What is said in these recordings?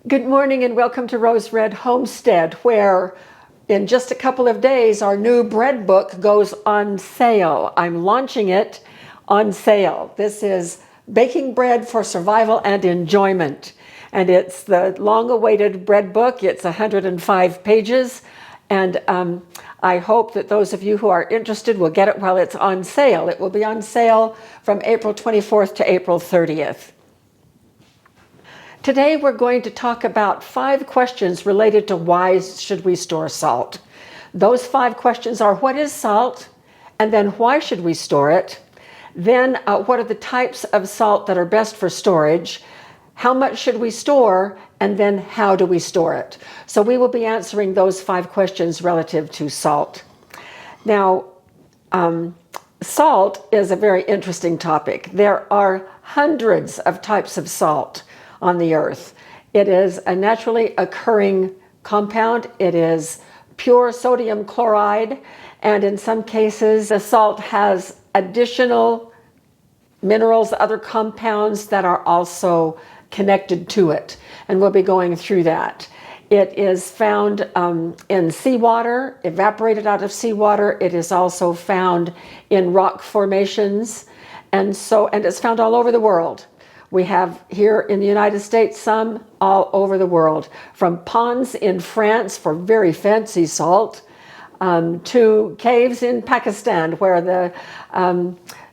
Good morning and welcome to Rose Red Homestead, where in just a couple of days our new bread book goes on sale. I'm launching it on sale. This is Baking Bread for Survival and Enjoyment. And it's the long-awaited bread book. It's 105 pages. And I hope that those of you who are interested will get it while it's on sale. It will be on sale from April 24th to April 30th. Today we're going to talk about 5 questions related to why should we store salt. Those 5 questions are: what is salt? And then why should we store it? Then what are the types of salt that are best for storage? How much should we store? And then how do we store it? So we will be answering those 5 questions relative to salt. Now, salt is a very interesting topic. There are hundreds of types of salt on the earth. It is a naturally occurring compound. It is pure sodium chloride, and in some cases the salt has additional minerals, other compounds that are also connected to it, and we'll be going through that. It is found in seawater, evaporated out of seawater. It is also found in rock formations, and it's found all over the world. We have here in the United States some all over the world, from ponds in France for very fancy salt to caves in Pakistan where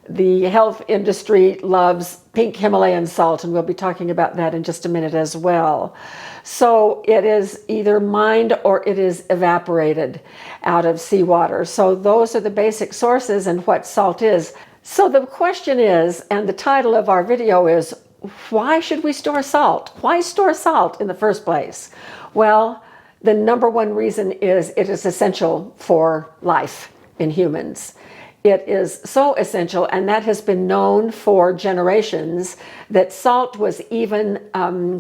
the health industry loves pink Himalayan salt, and we'll be talking about that in just a minute as well. So it is either mined or it is evaporated out of seawater. So those are the basic sources and what salt is. So the question is, and the title of our video is, why should we store salt? Why store salt in the first place? Well, the number one reason is it is essential for life in humans. It is so essential, and that has been known for generations, that salt was even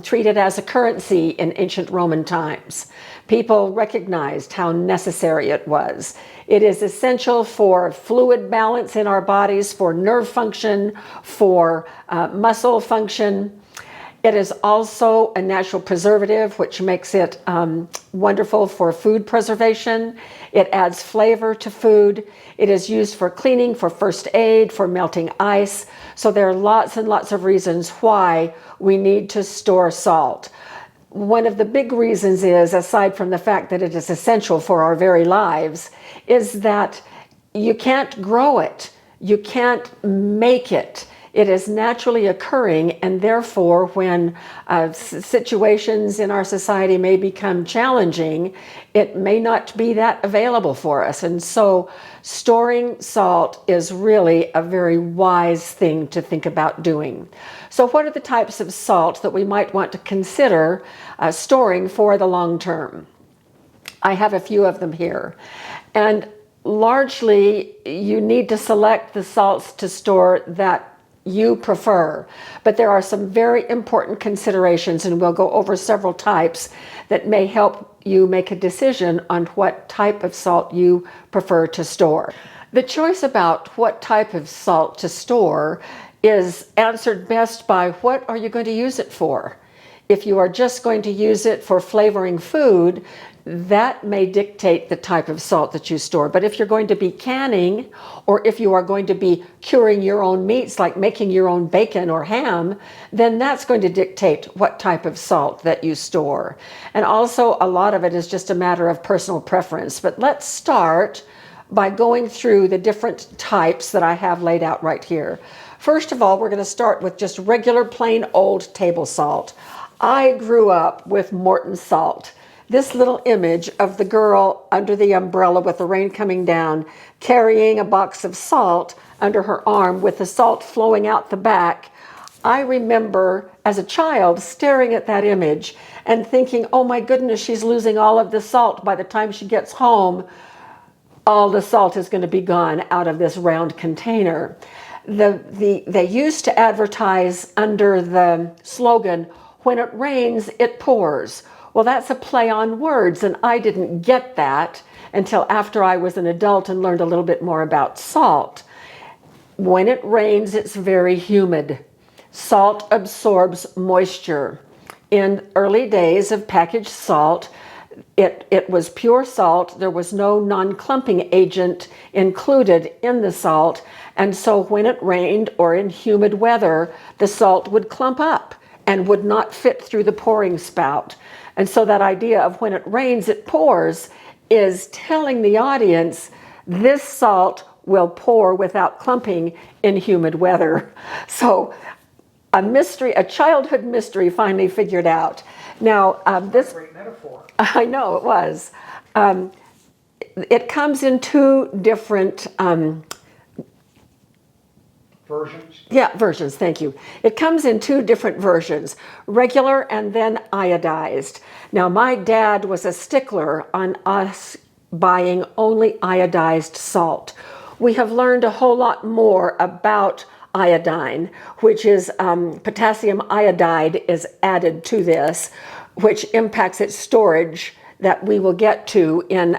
treated as a currency in ancient Roman times. People recognized how necessary it was. It is essential for fluid balance in our bodies, for nerve function, for muscle function. It is also a natural preservative, which makes it wonderful for food preservation. It adds flavor to food. It is used for cleaning, for first aid, for melting ice. So there are lots and lots of reasons why we need to store salt. One of the big reasons is, aside from the fact that it is essential for our very lives, is that you can't grow it. You can't make it. It is naturally occurring, and therefore when situations in our society may become challenging, it may not be that available for us. And so storing salt is really a very wise thing to think about doing. So what are the types of salt that we might want to consider storing for the long term? I have a few of them here. And largely you need to select the salts to store that you prefer, but there are some very important considerations, and we'll go over several types that may help you make a decision on what type of salt you prefer to store. The choice about what type of salt to store is answered best by what are you going to use it for. If you are just going to use it for flavoring food, that may dictate the type of salt that you store. But if you're going to be canning, or if you are going to be curing your own meats, like making your own bacon or ham, then that's going to dictate what type of salt that you store. And also, a lot of it is just a matter of personal preference. But let's start by going through the different types that I have laid out right here. First of all, we're going to start with just regular plain old table salt. I grew up with Morton salt. This little image of the girl under the umbrella with the rain coming down, carrying a box of salt under her arm with the salt flowing out the back. I remember as a child staring at that image and thinking, oh my goodness, she's losing all of the salt. By the time she gets home, all the salt is going to be gone out of this round container. They used to advertise under the slogan, when it rains, it pours. Well, that's a play on words, and I didn't get that until after I was an adult and learned a little bit more about salt. When it rains, it's very humid. Salt absorbs moisture. in early days of packaged salt, it was pure salt. There was no non-clumping agent included in the salt. And so when it rained or in humid weather, the salt would clump up and would not fit through the pouring spout. And so that idea of when it rains, it pours is telling the audience this salt will pour without clumping in humid weather. So a mystery, a childhood mystery finally figured out. Now, this... Great metaphor. I know it was. It comes in two different... versions? Yeah, versions, thank you. It comes in two different versions, regular and then iodized. Now, my dad was a stickler on us buying only iodized salt. We have learned a whole lot more about iodine, which is potassium iodide is added to this, which impacts its storage that we will get to in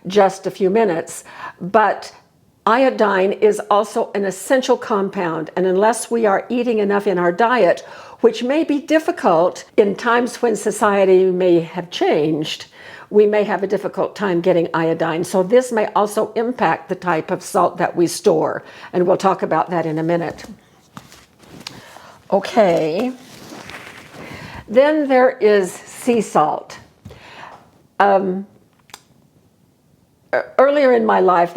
just a few minutes. But iodine is also an essential compound, and unless we are eating enough in our diet, which may be difficult in times when society may have changed, we may have a difficult time getting iodine. So this may also impact the type of salt that we store, and we'll talk about that in a minute. Okay. Then there is sea salt. Earlier in my life,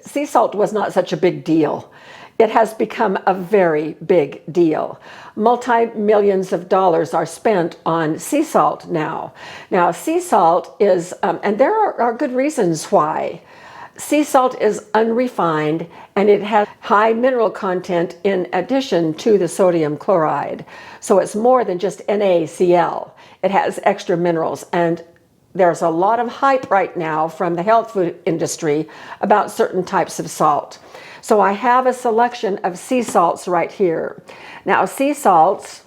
sea salt was not such a big deal. It has become a very big deal. Multi-millions of dollars are spent on sea salt now. Now, sea salt is, and there are good reasons why. Sea salt is unrefined and it has high mineral content in addition to the sodium chloride. So it's more than just NaCl. It has extra minerals, and there's a lot of hype right now from the health food industry about certain types of salt. So I have a selection of sea salts right here. Now, sea salts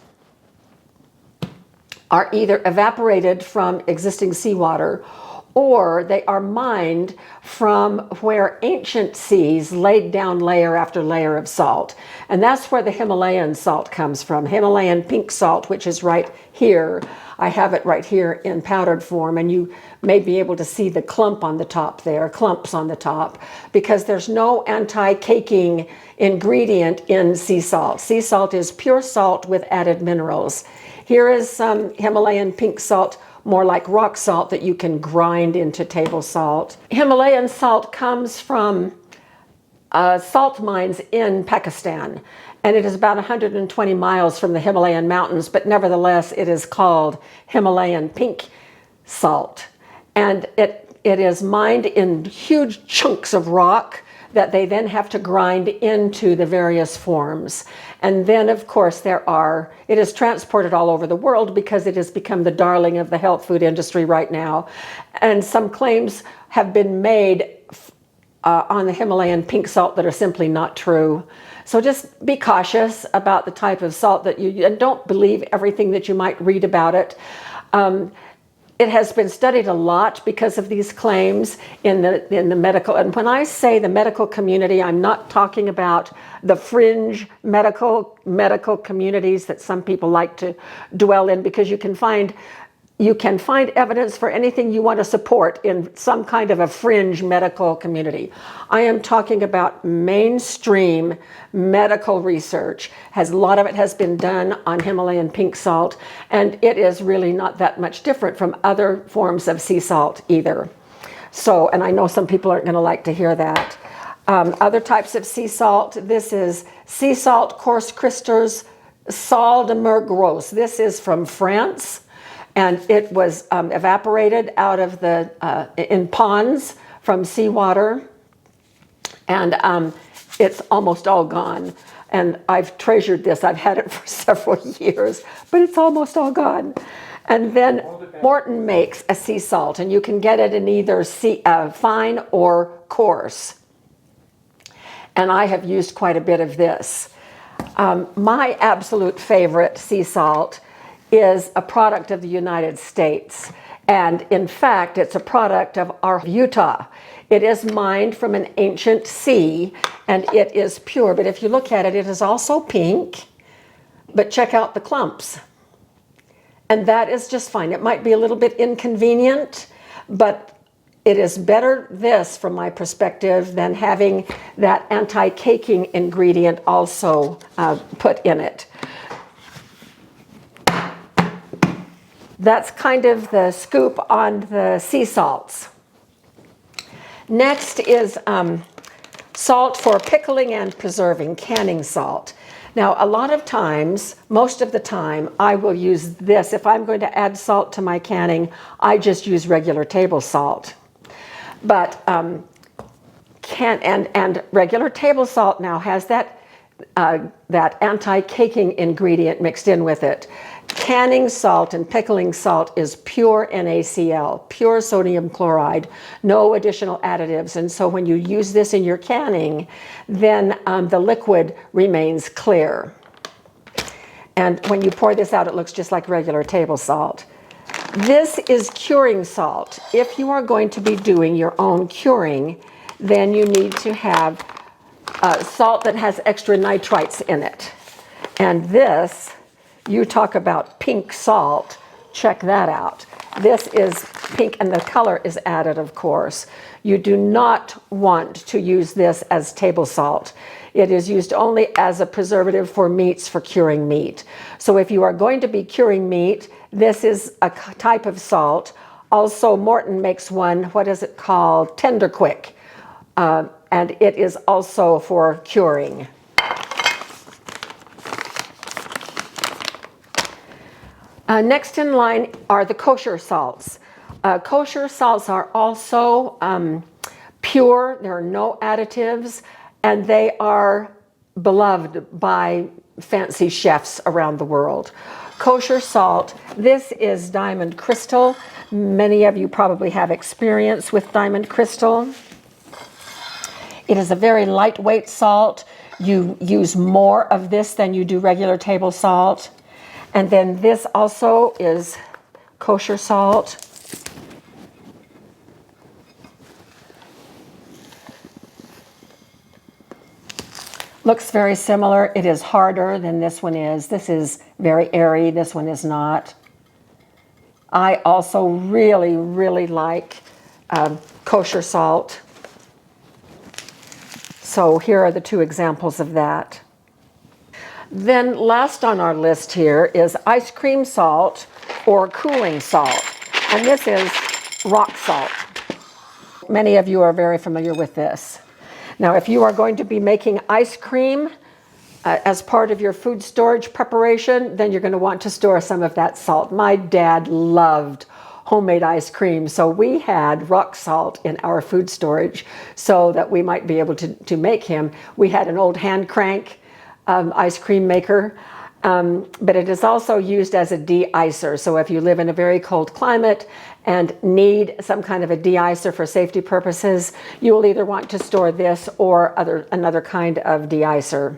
are either evaporated from existing seawater or they are mined from where ancient seas laid down layer after layer of salt. And that's where the Himalayan salt comes from, Himalayan pink salt, which is right here. I have it right here in powdered form, and you may be able to see the clump on the top there, clumps on the top, because there's no anti-caking ingredient in sea salt. Sea salt is pure salt with added minerals. Here is some Himalayan pink salt, more like rock salt that you can grind into table salt. Himalayan salt comes from salt mines in Pakistan, and it is about 120 miles from the Himalayan mountains, but nevertheless it is called Himalayan pink salt. And it is mined in huge chunks of rock that they then have to grind into the various forms. And then, of course, it is transported all over the world because it has become the darling of the health food industry right now. And some claims have been made on the Himalayan pink salt that are simply not true. So just be cautious about the type of salt that and don't believe everything that you might read about it. It has been studied a lot because of these claims in the medical, and when I say the medical community, I'm not talking about the fringe medical communities that some people like to dwell in, because you can find evidence for anything you want to support in some kind of a fringe medical community. I am talking about mainstream medical research. A lot of it has been done on Himalayan pink salt, and it is really not that much different from other forms of sea salt either. So, and I know some people aren't going to like to hear that. Other types of sea salt, this is sea salt coarse crystals, sal de mer gros. This is from France. And it was evaporated out of in ponds from seawater, and it's almost all gone. And I've treasured this. I've had it for several years, but it's almost all gone. And then Morton makes a sea salt, and you can get it in either fine or coarse. And I have used quite a bit of this. My absolute favorite sea salt is a product of the United States. And in fact, it's a product of our Utah. It is mined from an ancient sea, and it is pure. But if you look at it, it is also pink. But check out the clumps. And that is just fine. It might be a little bit inconvenient, but it is better this, from my perspective, than having that anti-caking ingredient also put in it. That's kind of the scoop on the sea salts. Next is salt for pickling and preserving, canning salt. Now, a lot of times, most of the time, I will use this. If I'm going to add salt to my canning, I just use regular table salt. But regular table salt now has that anti-caking ingredient mixed in with it. Canning salt and pickling salt is pure NaCl, pure sodium chloride, no additional additives. And so when you use this in your canning, then the liquid remains clear. And when you pour this out, it looks just like regular table salt. This is curing salt. If you are going to be doing your own curing, then you need to have salt that has extra nitrites in it. And this, you talk about pink salt, check that out. This is pink and the color is added, of course. You do not want to use this as table salt. It is used only as a preservative for meats, for curing meat. So if you are going to be curing meat, this is a type of salt. Also, Morton makes one, what is it called? Tender Quick. And it is also for curing. Next in line are the kosher salts. Kosher salts are also pure, there are no additives, and they are beloved by fancy chefs around the world. Kosher salt, this is diamond crystal. Many of you probably have experience with diamond crystal. It is a very lightweight salt. You use more of this than you do regular table salt. And then this also is kosher salt. Looks very similar. It is harder than this one is. This is very airy. This one is not. I also really, really like kosher salt. So here are the two examples of that. Then last on our list here is ice cream salt or cooling salt. And this is rock salt. Many of you are very familiar with this. Now, if you are going to be making ice cream as part of your food storage preparation, then you're going to want to store some of that salt. My dad loved homemade ice cream, so we had rock salt in our food storage so that we might be able to make him. We had an old hand crank ice cream maker, but it is also used as a de-icer. So if you live in a very cold climate and need some kind of a de-icer for safety purposes, you will either want to store this or another kind of de-icer.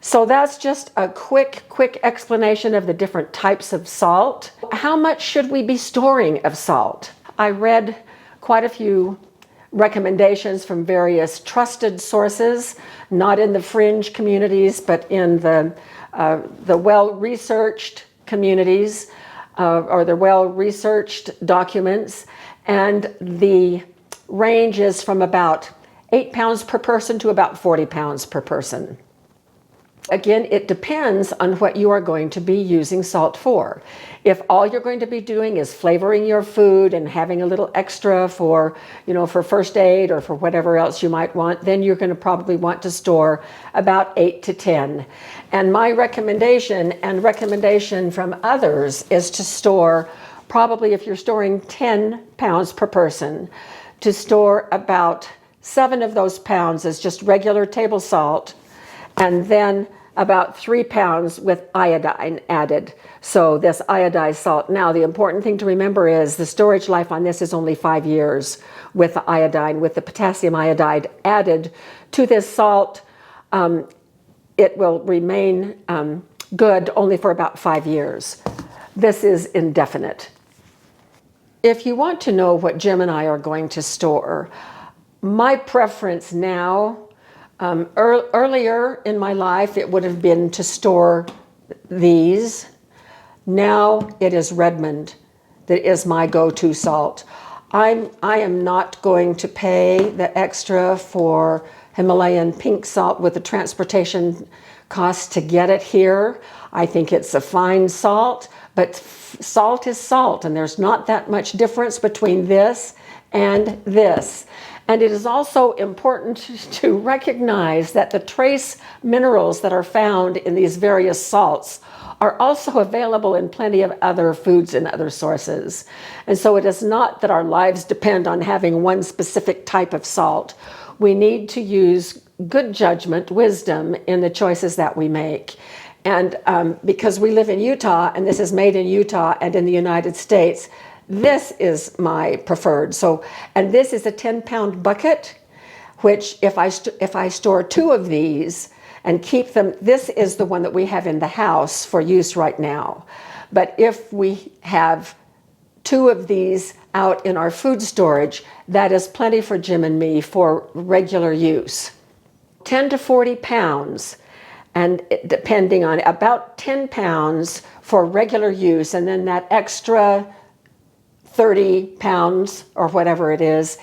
So that's just a quick explanation of the different types of salt. How much should we be storing of salt? I read quite a few recommendations from various trusted sources, not in the fringe communities, but in the well-researched communities or the well-researched documents. And the range is from about 8 pounds per person to about 40 pounds per person. Again, it depends on what you are going to be using salt for. If all you're going to be doing is flavoring your food and having a little extra for, for first aid or for whatever else you might want, then you're going to probably want to store about 8 to 10. And my recommendation and recommendation from others is to store, probably if you're storing 10 pounds per person, to store about 7 of those pounds as just regular table salt, and then about 3 pounds with iodine added. So this iodized salt. Now, the important thing to remember is the storage life on this is only 5 years with the iodine, with the potassium iodide added to this salt. It will remain good only for about 5 years. This is indefinite. If you want to know what Jim and I are going to store, my preference now, earlier in my life, it would have been to store these. Now it is Redmond that is my go-to salt. I am not going to pay the extra for Himalayan pink salt with the transportation cost to get it here. I think it's a fine salt, but salt is salt, and there's not that much difference between this and this. And it is also important to recognize that the trace minerals that are found in these various salts are also available in plenty of other foods and other sources. And so it is not that our lives depend on having one specific type of salt. We need to use good judgment, wisdom in the choices that we make. And because we live in Utah, and this is made in Utah and in the United States, this is my preferred. So, and this is a 10-pound bucket, which if I store 2 of these and keep them, this is the one that we have in the house for use right now. But if we have 2 of these out in our food storage, that is plenty for Jim and me for regular use. 10 to 40 pounds, and depending on about 10 pounds for regular use, and then that extra 30 pounds or whatever it is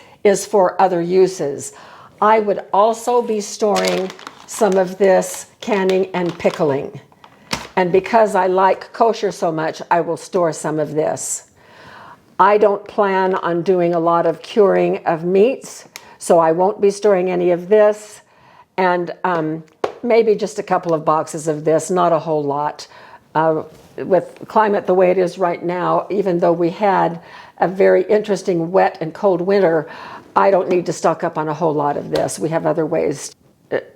for other uses. I would also be storing some of this canning and pickling. And because I like kosher so much, I will store some of this. I don't plan on doing a lot of curing of meats, so I won't be storing any of this. And maybe just a couple of boxes of this, not a whole lot. With climate the way it is right now, even though we had a very interesting wet and cold winter, I don't need to stock up on a whole lot of this. We have other ways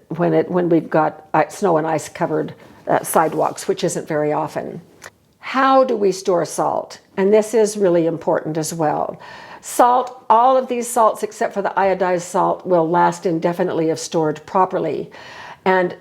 when we've got snow and ice covered sidewalks, which isn't very often. How do we store salt? And this is really important as well. Salt, all of these salts except for the iodized salt will last indefinitely if stored properly. And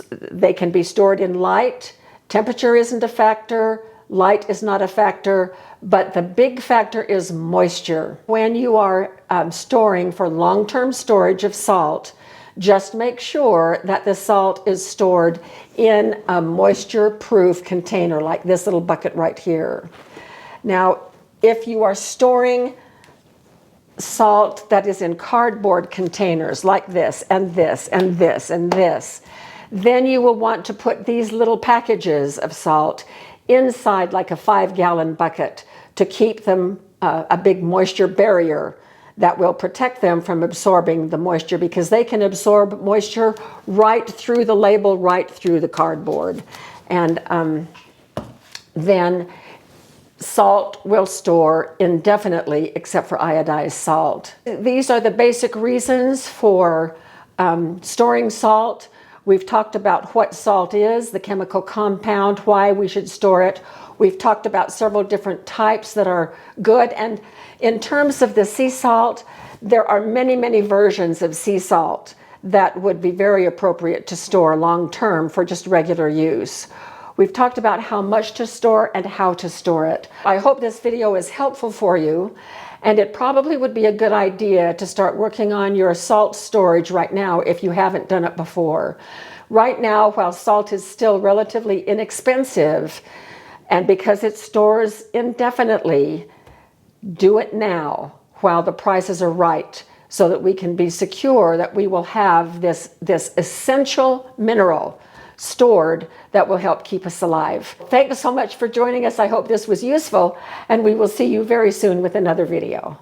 they can be stored in light. Temperature isn't a factor, light is not a factor, but the big factor is moisture. When you are storing for long-term storage of salt, just make sure that the salt is stored in a moisture-proof container like this little bucket right here. Now, if you are storing salt that is in cardboard containers like this and this and this and this, then you will want to put these little packages of salt inside like a 5-gallon bucket to keep them a big moisture barrier that will protect them from absorbing the moisture, because they can absorb moisture right through the label, right through the cardboard. And then salt will store indefinitely except for iodized salt. These are the basic reasons for storing salt. We've talked about what salt is, the chemical compound, why we should store it. We've talked about several different types that are good. And in terms of the sea salt, there are many, many versions of sea salt that would be very appropriate to store long term for just regular use. We've talked about how much to store and how to store it. I hope this video is helpful for you, and it probably would be a good idea to start working on your salt storage right now if you haven't done it before. Right now, while salt is still relatively inexpensive, and because it stores indefinitely, do it now while the prices are right, so that we can be secure that we will have this essential mineral stored that will help keep us alive. Thanks so much for joining us. I hope this was useful, and we will see you very soon with another video.